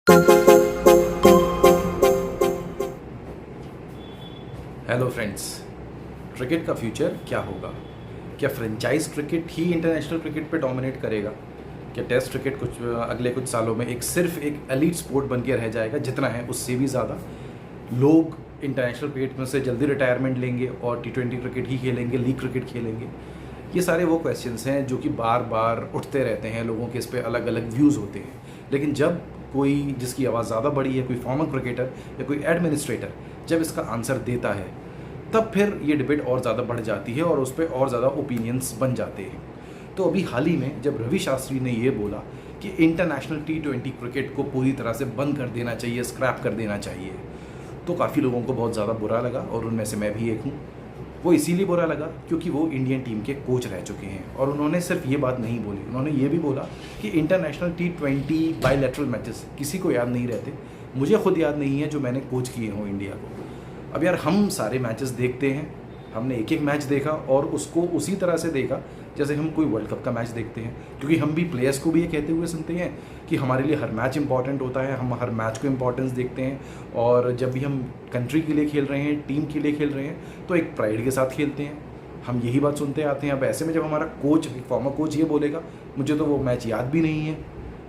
Hello friends, cricket का future क्या होगा? क्या फ्रेंचाइज क्रिकेट ही इंटरनेशनल क्रिकेट पे डोमिनेट करेगा? क्या टेस्ट क्रिकेट अगले कुछ सालों में सिर्फ एक एलीट स्पोर्ट बन के रह जाएगा, जितना है उससे भी ज़्यादा? लोग इंटरनेशनल क्रिकेट में से जल्दी रिटायरमेंट लेंगे और T20 क्रिकेट ही खेलेंगे, लीग क्रिकेट खेलेंगे? ये सारे वो क्वेश्चंस हैं जो कि बार बार उठते रहते हैं, लोगों के इस पर अलग अलग व्यूज़ होते हैं। लेकिन जब कोई जिसकी आवाज़ ज़्यादा बड़ी है, कोई फॉर्मर क्रिकेटर या कोई एडमिनिस्ट्रेटर जब इसका आंसर देता है, तब फिर ये डिबेट और ज़्यादा बढ़ जाती है और उस पर और ज़्यादा ओपिनियंस बन जाते हैं। तो अभी हाल ही में जब रवि शास्त्री ने ये बोला कि इंटरनेशनल T20 क्रिकेट को पूरी तरह से बंद कर देना चाहिए, स्क्रैप कर देना चाहिए, तो काफ़ी लोगों को बहुत ज़्यादा बुरा लगा और उनमें से मैं भी एक हूँ। वो इसीलिए बुरा लगा क्योंकि वो इंडियन टीम के कोच रह चुके हैं और उन्होंने सिर्फ ये बात नहीं बोली, उन्होंने ये भी बोला कि इंटरनेशनल T20 बायलैटरल मैचेस किसी को याद नहीं रहते। मुझे खुद याद नहीं है जो मैंने कोच किए हों इंडिया को। अब यार, हम सारे मैचेस देखते हैं, हमने एक एक मैच देखा और उसको उसी तरह से देखा जैसे हम कोई वर्ल्ड कप का मैच देखते हैं, क्योंकि हम भी प्लेयर्स को भी ये कहते हुए सुनते हैं कि हमारे लिए हर मैच इंपॉर्टेंट होता है, हम हर मैच को इंपॉर्टेंस देखते हैं और जब भी हम कंट्री के लिए खेल रहे हैं, टीम के लिए खेल रहे हैं, तो एक प्राइड के साथ खेलते हैं। हम यही बात सुनते आते हैं। अब ऐसे में जब हमारा कोच, एक फॉर्मर कोच, ये बोलेगा मुझे तो वो मैच याद भी नहीं है,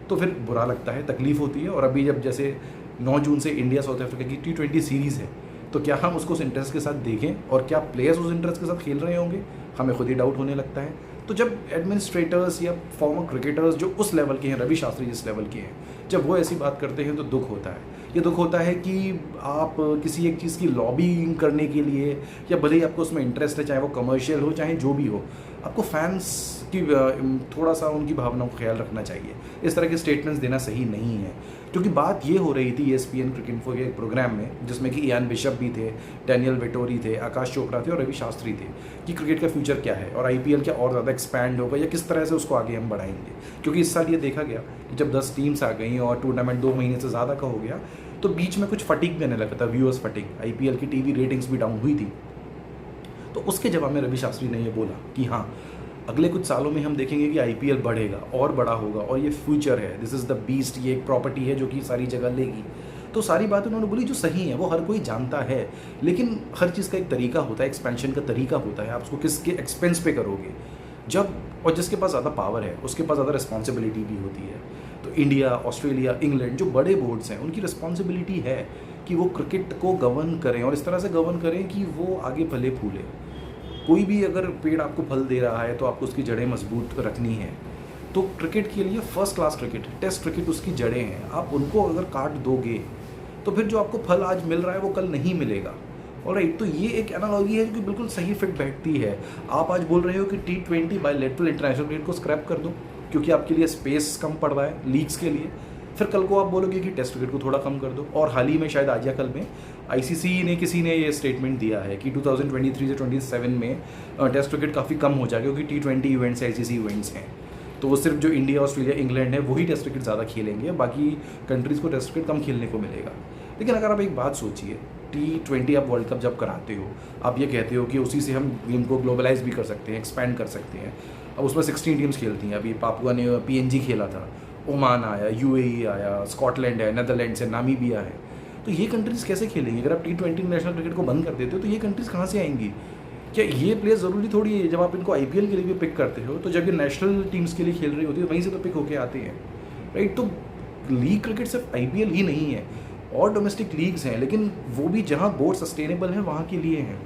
तो फिर बुरा लगता है, तकलीफ़ होती है। और अभी जब जैसे 9 जून से इंडिया साउथ अफ्रीका की T20 सीरीज़ है, तो क्या हम उसको उस इंटरेस्ट के साथ देखें और क्या प्लेयर्स उस इंटरेस्ट के साथ खेल रहे होंगे? हमें खुद ही डाउट होने लगता है। तो जब एडमिनिस्ट्रेटर्स या फॉर्मर क्रिकेटर्स जो उस लेवल के हैं, रवि शास्त्री जिस लेवल के हैं, जब वो ऐसी बात करते हैं तो दुख होता है। ये दुख होता है कि आप किसी एक चीज़ की लॉबिंग करने के लिए, या भले ही आपको उसमें इंटरेस्ट है, चाहे वो कमर्शियल हो चाहे जो भी हो, आपको फैंस की थोड़ा सा उनकी भावनाओं का ख्याल रखना चाहिए। इस तरह के स्टेटमेंट्स देना सही नहीं है, क्योंकि बात ये हो रही थी ESPN क्रिकेट इन्फो के प्रोग्राम में, जिसमें कि इयान बिशप भी थे, डैनियल वेटोरी थे, आकाश चोपड़ा थे और रवि शास्त्री थे, कि क्रिकेट का फ्यूचर क्या है और IPL क्या और ज़्यादा एक्सपैंड होगा या किस तरह से उसको आगे हम बढ़ाएंगे। क्योंकि इस साल ये देखा गया कि जब 10 टीम्स आ गई और टूर्नामेंट 2 महीने से ज़्यादा का हो गया, तो बीच में कुछ फटीग भी आने लगा था, व्यूअर्स फटीग। IPL की TV रेटिंग्स भी डाउन हुई थी। तो उसके जवाब में रवि शास्त्री ने ये बोला कि हाँ, अगले कुछ सालों में हम देखेंगे कि IPL बढ़ेगा और बड़ा होगा और ये फ्यूचर है, दिस इज़ द बीस्ट, ये एक प्रॉपर्टी है जो कि सारी जगह लेगी। तो सारी बातें उन्होंने बोली जो सही है, वो हर कोई जानता है, लेकिन हर चीज़ का एक तरीका होता है, एक्सपेंशन का तरीका होता है। आप उसको किसके एक्सपेंस पे करोगे? जब और जिसके पास ज़्यादा पावर है उसके पास ज़्यादा रिस्पॉन्सिबिलिटी भी होती है। तो इंडिया, ऑस्ट्रेलिया, इंग्लैंड जो बड़े बोर्ड्स हैं, उनकी रिस्पॉन्सिबिलिटी है कि वो क्रिकेट को गवर्न करें और इस तरह से गवर्न करें कि वो आगे फले फूले। कोई भी अगर पेड़ आपको फल दे रहा है तो आपको उसकी जड़ें मजबूत रखनी है। तो क्रिकेट के लिए first class cricket, test cricket, उसकी जड़ें हैं। आप उनको अगर काट दोगे तो फिर जो आपको फल आज मिल रहा है वो कल नहीं मिलेगा। और राइट, तो ये एक एनालॉजी है जो कि बिल्कुल सही फिट बैठती है। आप आज बोल रहे हो कि T20 बायलैटरल इंटरनेशनल क्रिकेट को स्क्रैप कर दो क्योंकि आपके लिए स्पेस कम पड़ रहा है लीग्स के लिए, फिर कल को आप बोलोगे कि टेस्ट क्रिकेट को थोड़ा कम कर दो। और हाल ही में, शायद आज या कल में, ICC ने किसी ने ये स्टेटमेंट दिया है कि 2023 से 27 में टेस्ट क्रिकेट काफ़ी कम हो जाएगा क्योंकि T20 इवेंट्स ICC इवेंट्स हैं। तो वो सिर्फ जो इंडिया, ऑस्ट्रेलिया, इंग्लैंड है वही टेस्ट क्रिकेट ज़्यादा खेलेंगे, बाकी कंट्रीज़ को टेस्ट क्रिकेट कम खेलने को मिलेगा। लेकिन अगर आप एक बात सोचिए, T20 आप वर्ल्ड कप जब कराते हो, आप ये कहते हो कि उसी से हम गेम को ग्लोबलाइज भी कर सकते हैं, एक्सपैंड कर सकते हैं। अब उसमें 16 टीम्स खेलती हैं। अभी पापुआ ने PNG खेला था, ओमान आया, UAE आया, स्कॉटलैंड है, नेदरलैंड्स है, नामीबिया है। तो ये कंट्रीज़ कैसे खेलेंगी? अगर आप T20 नेशनल क्रिकेट को बंद कर देते हो तो ये कंट्रीज़ कहाँ से आएंगी? क्या ये प्लेयर ज़रूरी थोड़ी है, जब आप इनको IPL के लिए भी पिक करते हो तो जब ये नेशनल टीम्स के लिए खेल रही होती है वहीं से तो पिक होके आते हैं, राइट? तो लीग क्रिकेट सिर्फ IPL ही नहीं है, और डोमेस्टिक लीग्स हैं, लेकिन वो भी जहाँ बोर्ड सस्टेनेबल है वहाँ के लिए हैं।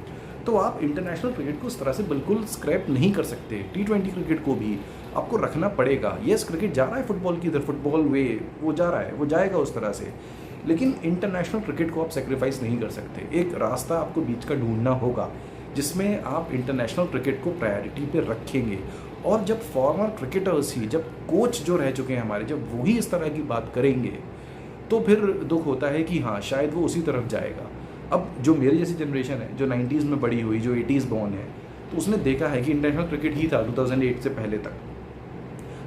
तो आप इंटरनेशनल क्रिकेट को इस तरह से बिल्कुल स्क्रैप नहीं कर सकते। T20 क्रिकेट को भी आपको रखना पड़ेगा। यस, क्रिकेट जा रहा है फुटबॉल की तरफ, फुटबॉल वे वो जा रहा है, वो जाएगा उस तरह से, लेकिन इंटरनेशनल क्रिकेट को आप सेक्रीफाइस नहीं कर सकते। एक रास्ता आपको बीच का ढूंढना होगा जिसमें आप इंटरनेशनल क्रिकेट को प्रायोरिटी पे रखेंगे। और जब फॉर्मर क्रिकेटर्स ही, जब कोच जो रह चुके हैं हमारे, जब वही इस तरह की बात करेंगे तो फिर दुख होता है कि हाँ, शायद वो उसी तरफ जाएगा। अब जो मेरी जैसी जनरेशन है, जो 90s में बड़ी हुई, जो 80s बॉर्न है, तो उसने देखा है कि इंटरनेशनल क्रिकेट ही था 2008 से पहले तक।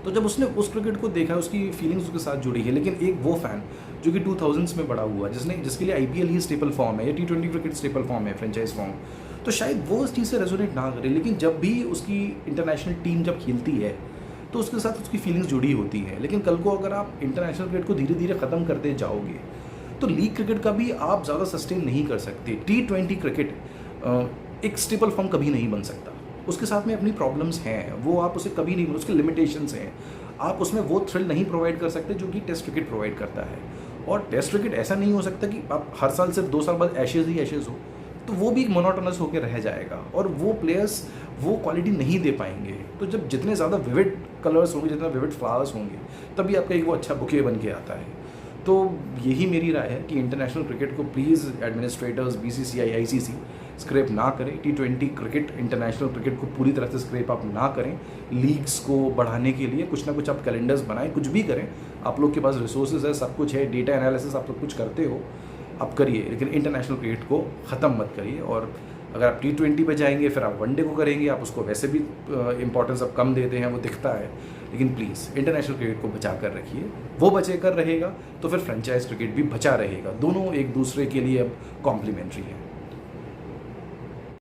तो जब उसने उस क्रिकेट को देखा, उसकी फीलिंग्स उसके साथ जुड़ी है। लेकिन एक वो फ़ैन जो कि 2000s में बड़ा हुआ, जिसके लिए IPL ही स्टेपल फॉर्म है या T20 क्रिकेट स्टेपल फॉर्म है, फ्रेंचाइज फॉर्म, तो शायद वो उस चीज़ से रेजोनेट ना करे। लेकिन जब भी उसकी इंटरनेशनल टीम जब खेलती है तो उसके साथ उसकी फीलिंग्स जुड़ी होती हैं। लेकिन कल को अगर आप इंटरनेशनल क्रिकेट को धीरे धीरे ख़त्म करते जाओगे तो लीग क्रिकेट का भी आप ज़्यादा सस्टेन नहीं कर सकते। T20 क्रिकेट एक स्टेपल फॉर्म कभी नहीं बन सकता, उसके साथ में अपनी प्रॉब्लम्स हैं, वो आप उसे कभी नहीं, उसके लिमिटेशंस हैं, आप उसमें वो थ्रिल नहीं प्रोवाइड कर सकते जो कि टेस्ट क्रिकेट प्रोवाइड करता है। और टेस्ट क्रिकेट ऐसा नहीं हो सकता कि आप हर साल सिर्फ 2 साल बाद एशेज़ ही एशेज़ हो, तो वो भी मोनोटोनस होकर रह जाएगा और वो प्लेयर्स वो क्वालिटी नहीं दे पाएंगे। तो जब जितने ज़्यादा विविड कलर्स होंगे, जितना विविड फ्लावर्स होंगे, तभी आपका एक वो अच्छा बुके बन के आता है। तो यही मेरी राय है कि इंटरनेशनल क्रिकेट को please administrators, BCCI, ICC scrap ना करें। T20 क्रिकेट, इंटरनेशनल क्रिकेट को पूरी तरह से स्क्रैप आप ना करें। लीग्स को बढ़ाने के लिए कुछ ना कुछ आप कैलेंडर्स बनाएं, कुछ भी करें, आप लोग के पास रिसोर्सेज है, सब कुछ है, डेटा एनालिसिस आप लोग कुछ करते हो, आप करिए, लेकिन इंटरनेशनल क्रिकेट को ख़त्म मत करिए। और अगर आप T20 पे जाएंगे फिर आप वनडे को करेंगे, आप उसको वैसे भी इंपॉर्टेंस अब कम देते हैं, वो दिखता है, लेकिन प्लीज़ इंटरनेशनल क्रिकेट को बचा कर रखिए। वो बचे कर रहेगा तो फिर फ्रेंचाइज क्रिकेट भी बचा रहेगा। दोनों एक दूसरे के लिए अब कॉम्प्लीमेंट्री है।